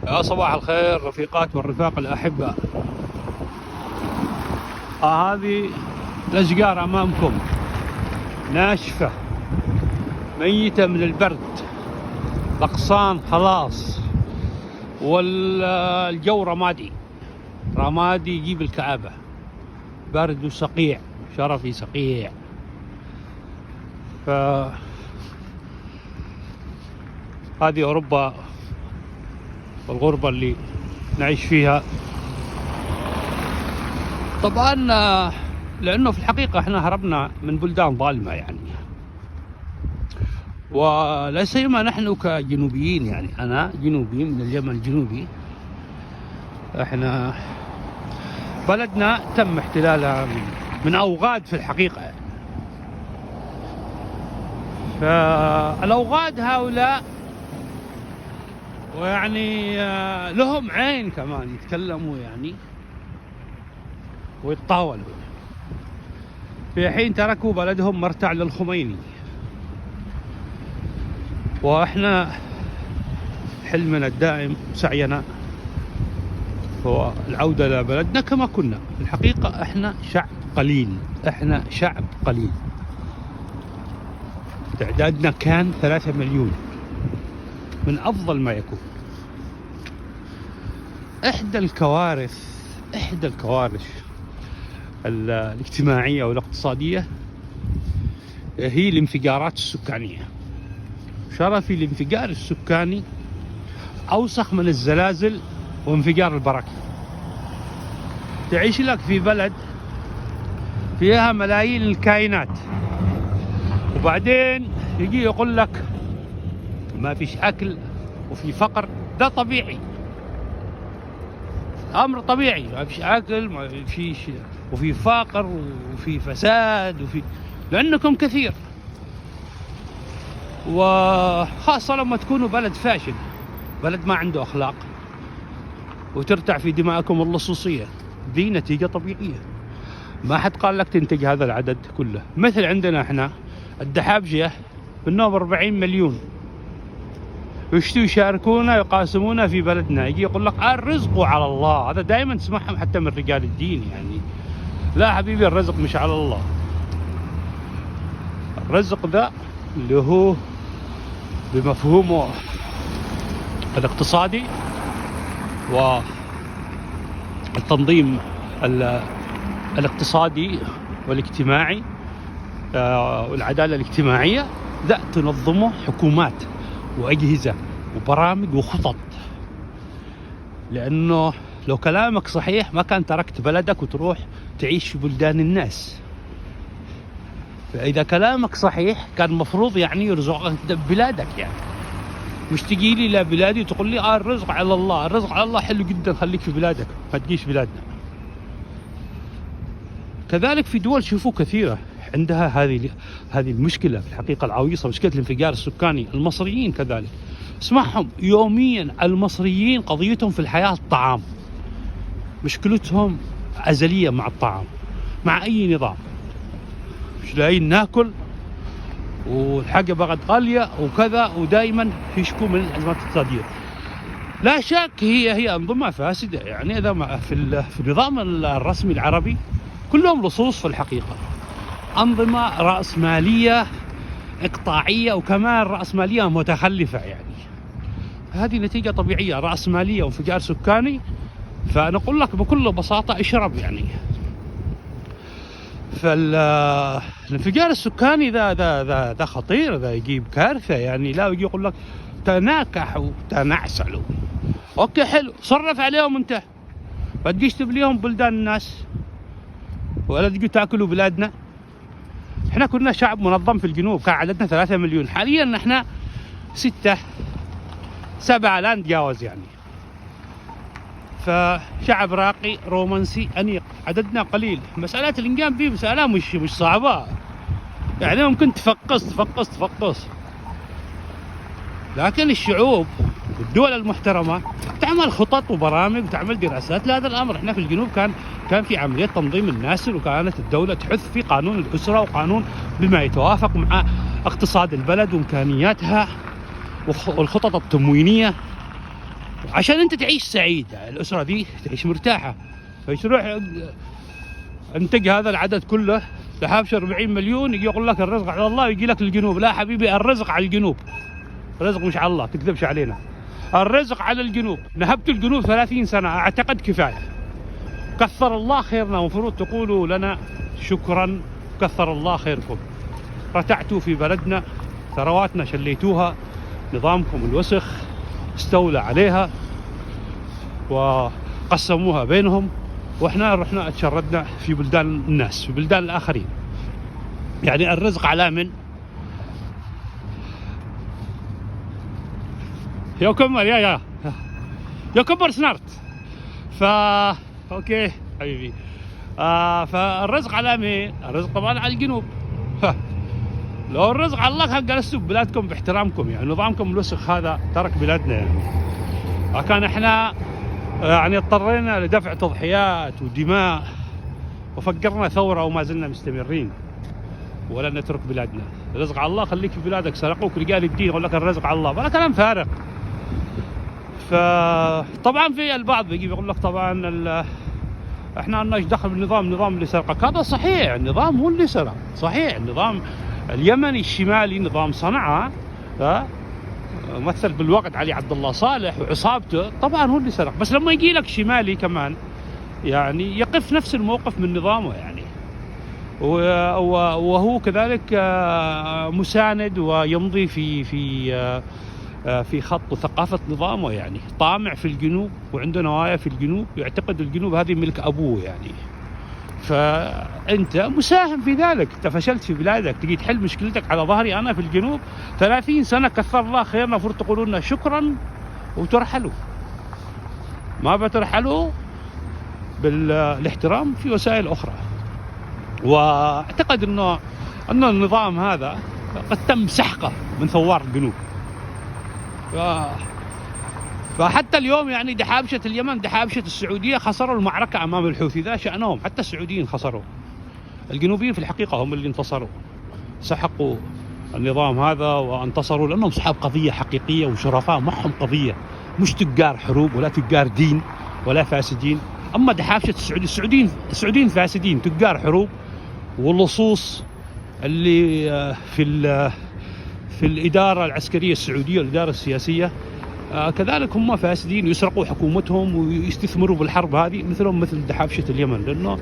يا صباح الخير رفيقات والرفاق الأحبة. هذه الأشجار أمامكم ناشفة ميتة من البرد، الأغصان خلاص، والجو رمادي يجيب الكآبة، برد وصقيع، شرفي صقيع. هذه أوروبا والغربة اللي نعيش فيها. طبعا لأنه في الحقيقة احنا هربنا من بلدان ظالمة يعني، ولا سيما نحن كجنوبيين، يعني أنا جنوبي من اليمن الجنوبي. احنا بلدنا تم احتلالها من أوغاد في الحقيقة. فالأوغاد هؤلاء ويعني لهم عين كمان، يتكلموا يعني ويتطاولوا. في حين تركوا بلدهم مرتع للخميني، واحنا حلمنا الدائم سعينا هو العودة إلى بلدنا كما كنا. في الحقيقة احنا شعب قليل، تعدادنا كان 3 مليون من أفضل ما يكون. إحدى الكوارث الاجتماعية والاقتصادية هي الانفجارات السكانية. شرفي الانفجار السكاني أوسخ من الزلازل وانفجار البراكين. تعيش لك في بلد فيها ملايين الكائنات، وبعدين يجي يقول لك ما فيش أكل وفي فقر. ده طبيعي، أمر طبيعي، ما فيش أكل، ما فيش، وفي فقر وفي فساد لأنكم كثير. وخاصة لما تكونوا بلد فاشل، بلد ما عنده أخلاق، وترتع في دماءكم اللصوصية. دي نتيجة طبيعية، ما حد قال لك تنتج هذا العدد كله. مثل عندنا احنا الدحابجة بالنوم 40 مليون، يشاركونا يقاسمونا في بلدنا. يجي يقول لك الرزق على الله. هذا دائما تسمعهم حتى من رجال الدين يعني. لا حبيبي، الرزق مش على الله. الرزق ده اللي هو بمفهومه الاقتصادي والتنظيم الاقتصادي والاجتماعي والعدالة الاجتماعية، ده تنظمه حكومات وأجهزة وبرامج وخطط. لأنه لو كلامك صحيح ما كان تركت بلدك وتروح تعيش في بلدان الناس. فإذا كلامك صحيح كان مفروض يعني يرزقك بلادك، يعني مش تجي لي لا بلادي وتقول لي الرزق على الله. الرزق على الله حلو جدا، خليك في بلادك ما تجيش بلادنا. كذلك في دول شوفوا كثيرة عندها هذه المشكلة في الحقيقة العويصة، مشكلة الانفجار السكاني. المصريين كذلك اسمعهم يوميا، المصريين قضيتهم في الحياة الطعام، مشكلتهم أزلية مع الطعام، مع أي نظام. مش لاقيين ناكل، والحاجة بقت غالية وكذا، ودائما يشكوا من الأزمات الاقتصادية. لا شك هي أنظمة فاسدة يعني. إذا في النظام الرسمي العربي كلهم لصوص في الحقيقة، أنظمة رأسمالية إقطاعية، وكمان رأسمالية متخلفة يعني. هذه نتيجة طبيعية، رأسمالية وانفجار سكاني. فأنا أقول لك بكل بساطة اشرب يعني. فالانفجار السكاني ده خطير، ده يجيب كارثة يعني. لا يجي يقول لك تناكحوا تنعسلوا، اوكي حلو، صرف عليهم انت، ما تجيش تبليهم بلدان الناس ولا تجي تاكلوا بلادنا. احنا كنا شعب منظم في الجنوب، كان عددنا 3 مليون، حاليا احنا 6 7 لا نتجاوز يعني. فشعب راقي رومانسي أنيق، عددنا قليل. مسألة الإنجاب دي مسألة مش صعبة يعني، ممكن تفقص. لكن الشعوب والدول المحترمة تعمل خطط وبرامج وتعمل دراسات لهذا الأمر. احنا في الجنوب كان في عملية تنظيم الناسل، وكانت الدولة تحث في قانون الأسرة، وقانون بما يتوافق مع اقتصاد البلد وإمكانياتها والخطط التموينية. عشان انت تعيش سعيد، الاسره دي تعيش مرتاحه. فايش تروح انتج هذا العدد كله تحابش 40 مليون يجي يقول لك الرزق على الله ويجي لك الجنوب. لا حبيبي، الرزق على الجنوب، الرزق مش على الله، تكذبش علينا. الرزق على الجنوب. نهبت الجنوب 30 سنه، اعتقد كفايه. كثر الله خيرنا، ومفروض تقولوا لنا شكرا، كثر الله خيركم. رتعتوا في بلدنا، ثرواتنا شليتوها، نظامكم الوسخ استولى عليها وقسموها بينهم، واحنا رحنا اتشردنا في بلدان الناس، في بلدان الاخرين. يعني الرزق على من؟ يا كمر يا كمر سنارت. اوكي حبيبي. فالرزق على مين؟ الرزق طبعا على الجنوب. لو الرزق على الله كان جلستوا ببلادكم باحترامكم، يعني نظامكم الوسخ هذا ترك بلادنا. يعني كان احنا يعني اضطرينا لدفع تضحيات ودماء وفكرنا ثورة وما زلنا مستمرين ولن نترك بلادنا. الرزق على الله، خليك في بلادك. سرقوك رجال الدين يقول لك الرزق على الله، ولا كلام فارغ. فطبعا في البعض بيجي يقول لك طبعا احنا لناش دخل بالنظام، النظام اللي سرقك. هذا صحيح، النظام هو اللي سرق، صحيح. النظام اليمني الشمالي نظام صنعاء مثل بالوقت علي عبد الله صالح وعصابته، طبعا هو اللي سرق. بس لما يجي لك شمالي كمان يعني يقف نفس الموقف من نظامه، يعني وهو كذلك مساند ويمضي في خط وثقافة نظامه. يعني طامع في الجنوب وعنده نوايا في الجنوب، يعتقد الجنوب هذه ملك أبوه. يعني فأنت مساهم في ذلك. أنت فشلت في بلادك، تجي تحل مشكلتك على ظهري أنا في الجنوب 30 سنة. كثر الله خيرنا، المفروض تقولوا لنا شكرا وترحلوا. ما بترحلوا بالاحترام في وسائل أخرى. وأعتقد أن النظام هذا قد تم سحقه من ثوار الجنوب. فحتى اليوم يعني دحابشة اليمن، دحابشة السعودية خسروا المعركة أمام الحوثي، ذا شأنهم. حتى السعوديين خسروا، الجنوبيين في الحقيقة هم اللي انتصروا، سحقوا النظام هذا وانتصروا لأنهم أصحاب قضية حقيقية وشرفاء، معهم قضية، مش تجار حروب ولا تجار دين ولا فاسدين. أما دحابشة السعوديين فاسدين، تجار حروب واللصوص اللي في الإدارة العسكرية السعودية والإدارة السياسية كذلك هم فاسدين، يسرقوا حكومتهم ويستثمروا بالحرب هذه، مثل دحابشة اليمن. لأنه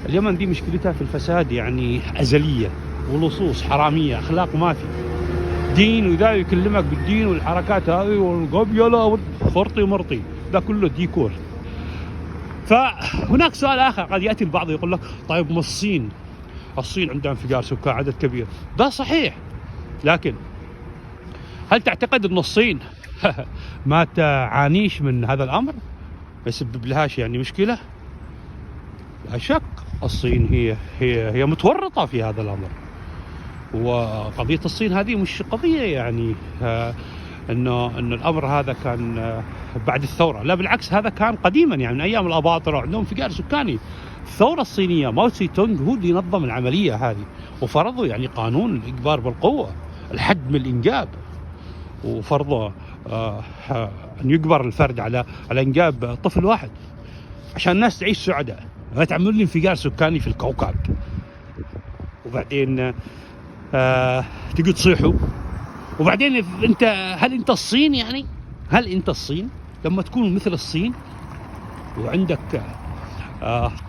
اليمن دي مشكلتها في الفساد يعني أزلية، ولصوص حرامية، أخلاق ما في دين، وذا يكلمك بالدين والحركات هذه والقبيلة والفرطي مرطي، ده كله ديكور. فهناك سؤال آخر قد يأتي البعض يقول لك طيب ما الصين عندها انفجار سكان عدد كبير. ده صحيح، لكن هل تعتقد أن الصين ما تعانيش من هذا الأمر؟ ما يسبب لهاش يعني مشكلة؟ لا شك الصين هي متورطة في هذا الأمر. وقضية الصين هذه مش قضية يعني إنه الأمر هذا كان بعد الثورة، لا بالعكس، هذا كان قديما يعني من أيام الأباطرة عندهم انفجار سكاني. الثورة الصينية ماو تسي تونغ هو اللي نظم العملية هذه وفرضوا يعني قانون الإجبار بالقوة، الحد من الإنجاب، وفرضه أن يجبر الفرد على إنجاب طفل واحد عشان الناس تعيش سعداء. ما تعمل لي انفجار سكاني في الكوكب وبعدين تجي تصيحوا. وبعدين هل انت الصين؟ يعني هل انت الصين لما تكون مثل الصين وعندك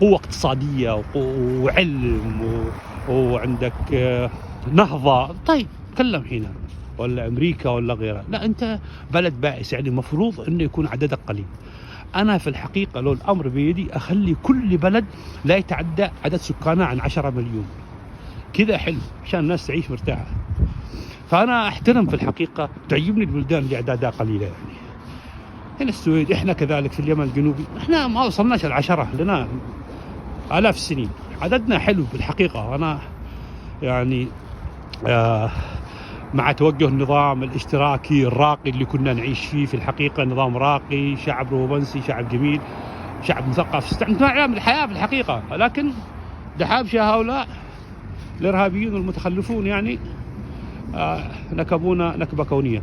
قوة اقتصادية وعلم وعندك نهضة؟ طيب تكلم هنا، ولا أمريكا ولا غيرها. لا، أنت بلد بائس، يعني المفروض أنه يكون عددك قليل. أنا في الحقيقة لو الأمر بيدي أخلي كل بلد لا يتعدى عدد سكانها عن 10 مليون، كذا حلو عشان الناس تعيش مرتاحة. فأنا أحترم في الحقيقة، تعجبني البلدان اللي أعدادها قليلة. يعني هنا السويد، إحنا كذلك في اليمن الجنوبي، إحنا ما وصلناش ال10 لنا آلاف السنين، عددنا حلو بالحقيقة. أنا يعني مع توجه النظام الاشتراكي الراقي اللي كنا نعيش فيه، في الحقيقة نظام راقي، شعب رومانسي، شعب جميل، شعب مثقف، استمتعنا نعم بالحياة في الحقيقة. لكن دحابشة هؤلاء الإرهابيين والمتخلفون يعني نكبونا نكبة كونية.